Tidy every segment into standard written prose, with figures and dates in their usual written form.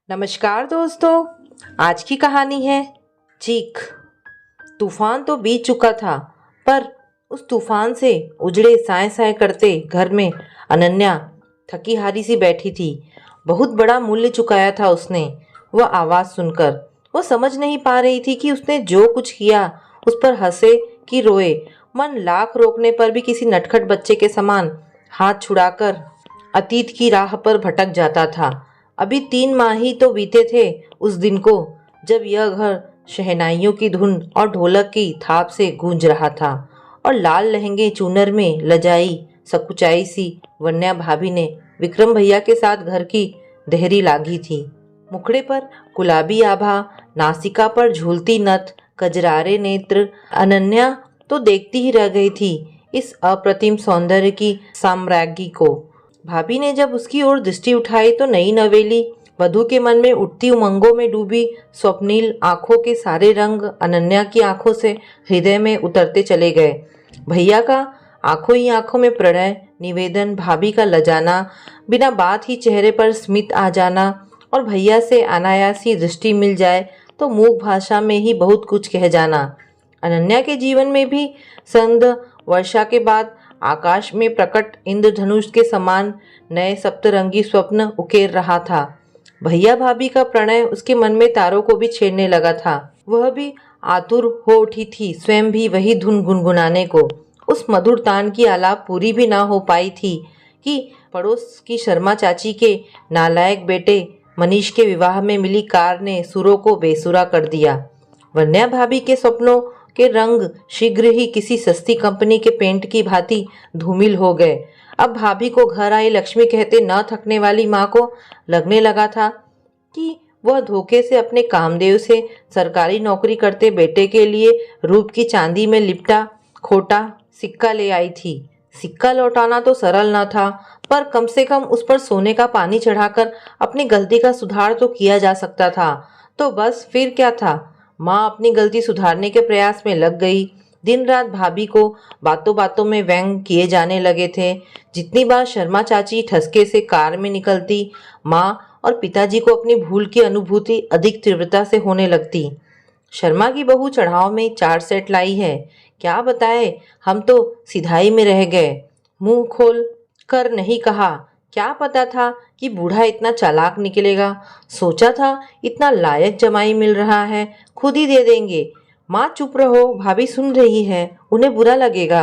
नमस्कार दोस्तों। आज की कहानी है चीख। तूफान तो बीत चुका था, पर उस तूफान से उजड़े साए साए करते घर में अनन्या थकी हारी सी बैठी थी। बहुत बड़ा मूल्य चुकाया था उसने। वह आवाज़ सुनकर वो समझ नहीं पा रही थी कि उसने जो कुछ किया उस पर हंसे कि रोए। मन लाख रोकने पर भी किसी नटखट बच्चे के समान हाथ छुड़ाकर अतीत की राह पर भटक जाता था। अभी 3 माह ही तो बीते थे उस दिन को, जब यह घर शहनाइयों की धुन और ढोलक की थाप से गूंज रहा था और लाल लहंगे चूनर में लजाई सकुचाई सी वन्या भाभी ने विक्रम भैया के साथ घर की देहरी लागी थी। मुखड़े पर गुलाबी आभा, नासिका पर झूलती नथ, कजरारे नेत्र। अनन्या तो देखती ही रह गई थी इस अप्रतिम सौंदर्य की साम्राज्ञी को। भाभी ने जब उसकी ओर दृष्टि उठाई तो नई नवेली वधू के मन में उठती उमंगों में डूबी स्वप्निल आंखों के सारे रंग अनन्या की आंखों से हृदय में उतरते चले गए। भैया का आंखों ही आंखों में प्रणय निवेदन, भाभी का लजाना, बिना बात ही चेहरे पर स्मित आ जाना, और भैया से अनायासी दृष्टि मिल जाए तो मूक भाषा में ही बहुत कुछ कह जाना। अनन्या के जीवन में भी संध वर्षा के बाद आकाश में प्रकट इंद्रधनुष के समान नए सप्तरंगी स्वप्न उकेर रहा था। भैया भाभी का प्रणय उसके मन में तारों को भी छेड़ने लगा था। वह भी आतुर हो उठी थी स्वयं भी वही धुन गुनगुनाने को। उस मधुर तान की आलाप पूरी भी ना हो पाई थी कि पड़ोस की शर्मा चाची के नालायक बेटे मनीष के विवाह में मिली कार ने सुरों को बेसुरा कर दिया। वन्या भाभी के स्वप्नों के रंग शीघ्र ही किसी सस्ती कंपनी के पेंट की भांति धूमिल हो गए। अब भाभी को घर आई लक्ष्मी कहते न थकने वाली माँ को लगने लगा था कि वह धोखे से अपने कामदेव से सरकारी नौकरी करते बेटे के लिए रूप की चांदी में लिपटा खोटा सिक्का ले आई थी। सिक्का लौटाना तो सरल न था, पर कम से कम उस पर सोने का पानी चढ़ाकर अपनी गलती का सुधार तो किया जा सकता था। तो बस फिर क्या था, माँ अपनी गलती सुधारने के प्रयास में लग गई। दिन रात भाभी को बातों बातों में व्यंग किए जाने लगे थे। जितनी बार शर्मा चाची ठसके से कार में निकलती, माँ और पिताजी को अपनी भूल की अनुभूति अधिक तीव्रता से होने लगती। शर्मा की बहू चढ़ाव में 4 सेट लाई है, क्या बताए, हम तो सिधाई में रह गए। मुंह खोल कर नहीं कहा, क्या पता था कि बूढ़ा इतना चालाक निकलेगा। सोचा था इतना लायक जमाई मिल रहा है, खुद ही दे देंगे। माँ चुप रहो, भाभी सुन रही है, उन्हें बुरा लगेगा।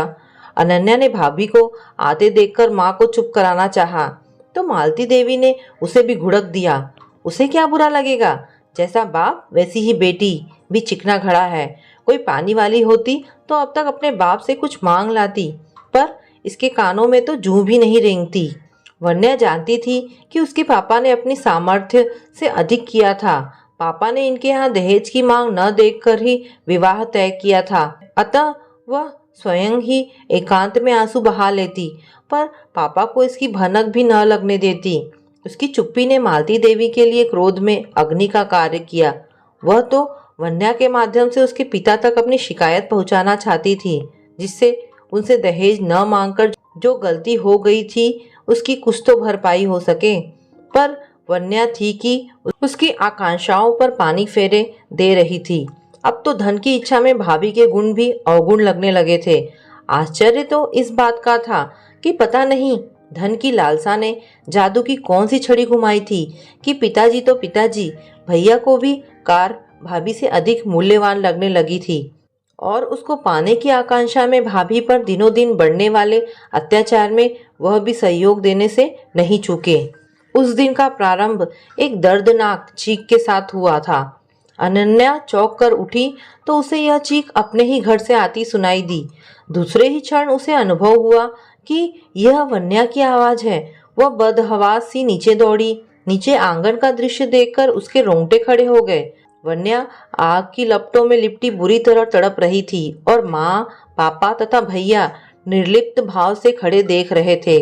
अनन्या ने भाभी को आते देखकर माँ को चुप कराना चाहा, तो मालती देवी ने उसे भी घुड़क दिया। उसे क्या बुरा लगेगा, जैसा बाप वैसी ही बेटी भी चिकना घड़ा है। कोई पानी वाली होती तो अब तक अपने बाप से कुछ मांग लाती, पर इसके कानों में तो जूं भी नहीं रेंगती। वन्या जानती थी कि उसके पापा ने अपनी सामर्थ्य से अधिक किया था। पापा ने इनके यहाँ दहेज की मांग न देखकर ही विवाह तय किया था, अतः वह स्वयं ही एकांत में आंसू बहा लेती, पर पापा को इसकी भनक भी न लगने देती। उसकी चुप्पी ने मालती देवी के लिए क्रोध में अग्नि का कार्य किया। वह तो वन्या के माध्यम से उसके पिता तक अपनी शिकायत पहुंचाना चाहती थी, जिससे उनसे दहेज न मांगकर जो गलती हो गई थी उसकी कुछ तो भरपाई हो सके। पर वन्या थी कि उसकी आकांक्षाओं पर पानी फेरे दे रही थी। अब तो धन की इच्छा में भाभी के गुण भी अवगुण लगने लगे थे। आश्चर्य तो इस बात का था कि पता नहीं धन की लालसा ने जादू की कौन सी छड़ी घुमाई थी कि पिताजी तो पिताजी, भैया को भी कार भाभी से अधिक मूल्यवान लगने लगी थी, और उसको पाने की आकांक्षा में भाभी पर दिनों दिन बढ़ने वाले अत्याचार में वह भी सहयोग देने से नहीं चूके। उस दिन का प्रारंभ एक दर्दनाक चीख के साथ हुआ था। अनन्या चौंक कर उठी तो उसे यह चीख अपने ही घर से आती सुनाई दी। दूसरे ही क्षण उसे अनुभव हुआ कि यह वन्या की आवाज है। वह बदहवास सी नीचे दौड़ी। नीचे आंगन का दृश्य देखकर उसके रोंगटे खड़े हो गए। वन्या आग की लपटों में लिपटी बुरी तरह तड़प रही थी, और माँ, पापा तथा भैया निर्लिप्त भाव से खड़े देख रहे थे।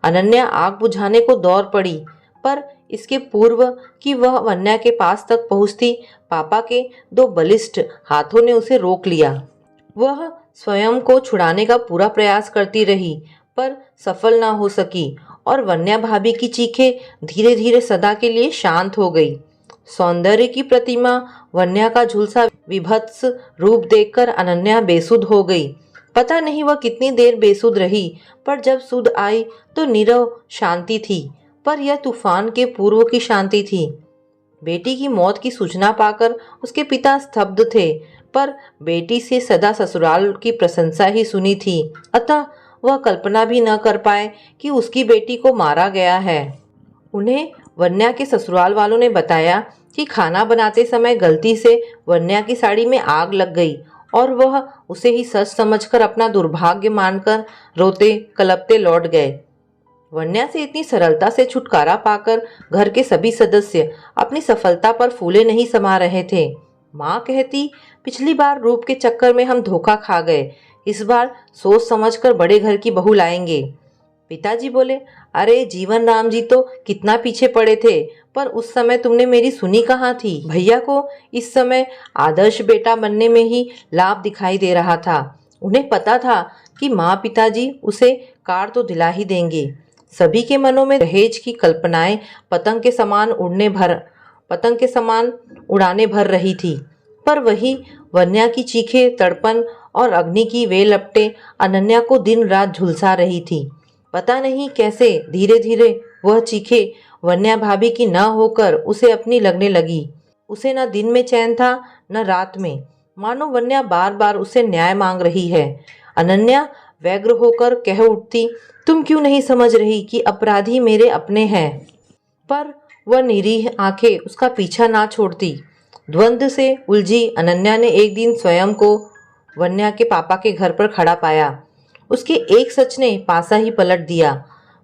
अनन्या आग बुझाने को दौड़ पड़ी, पर इसके पूर्व कि वह वन्या के पास तक पहुंचती, पापा के 2 बलिष्ठ हाथों ने उसे रोक लिया। वह स्वयं को छुड़ाने का पूरा प्रयास करती रही, पर सफल न हो सकी, और वन्या भाभी की चीखें धीरे धीरे सदा के लिए शांत हो गई। सौंदर्य की प्रतिमा वन्या का झुलसा विभत्स रूप देखकर अनन्या बेसुध हो गई। पता नहीं वह कितनी देर बेसुध रही, पर जब सुध आई तो नीरव शांति थी, पर यह तूफान के पूर्व की शांति थी। बेटी की मौत की सूचना पाकर उसके पिता स्तब्ध थे, पर बेटी से सदा ससुराल की प्रशंसा ही सुनी थी, अतः वह कल्पना भी न कर पाए कि उसकी बेटी को मारा गया है। उन्हें वन्या के ससुराल वालों ने बताया कि खाना बनाते समय गलती से वन्या की साड़ी में आग लग गई और वह उसे ही सच समझकर अपना दुर्भाग्य मानकर रोते कलपते लौट गए। वन्या से इतनी सरलता से छुटकारा पाकर घर के सभी सदस्य अपनी सफलता पर फूले नहीं समा रहे थे। माँ कहती, पिछली बार रूप के चक्कर में हम धोखा खा गए, इस बार सोच समझकर बड़े घर की बहू लाएंगे। पिताजी बोले, अरे जीवन राम जी तो कितना पीछे पड़े थे, पर उस समय तुमने मेरी सुनी कहाँ थी। भैया को इस समय आदर्श बेटा बनने में ही लाभ दिखाई दे रहा था। उन्हें पता था कि माँ पिताजी उसे कार तो दिला ही देंगे। सभी के मनों में दहेज की कल्पनाएं पतंग के समान उड़ाने भर रही थी, पर वही वन्या की चीखें, तड़पन और अग्नि की वे लपटें अनन्या को दिन रात झुलसा रही थी। पता नहीं कैसे धीरे धीरे वह चीखें वन्या भाभी की न होकर उसे अपनी लगने लगी। उसे न दिन में चैन था न रात में, मानो वन्या बार बार उसे न्याय मांग रही है। अनन्या व्यग्र होकर कह उठती, तुम क्यों नहीं समझ रही कि अपराधी मेरे अपने हैं। पर वह निरीह आंखें उसका पीछा ना छोड़ती। द्वंद्व से उलझी अनन्या ने एक दिन स्वयं को वन्या के पापा के घर पर खड़ा पाया। उसके एक सच ने पासा ही पलट दिया।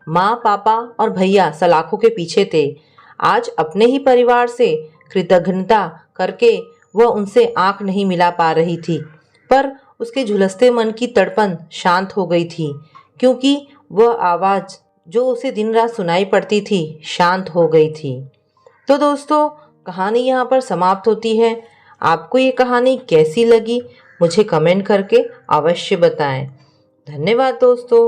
माँ, पापा और भैया सलाखों के पीछे थे। आज अपने ही परिवार से कृतज्ञता करके वह उनसे आंख नहीं मिला पा रही थी, पर उसके झुलसते मन की तड़पन शांत हो गई थी, क्योंकि वह आवाज़ जो उसे दिन रात सुनाई पड़ती थी शांत हो गई थी। तो दोस्तों, कहानी यहाँ पर समाप्त होती है। आपको ये कहानी कैसी लगी मुझे कमेंट करके अवश्य बताएं। धन्यवाद दोस्तों।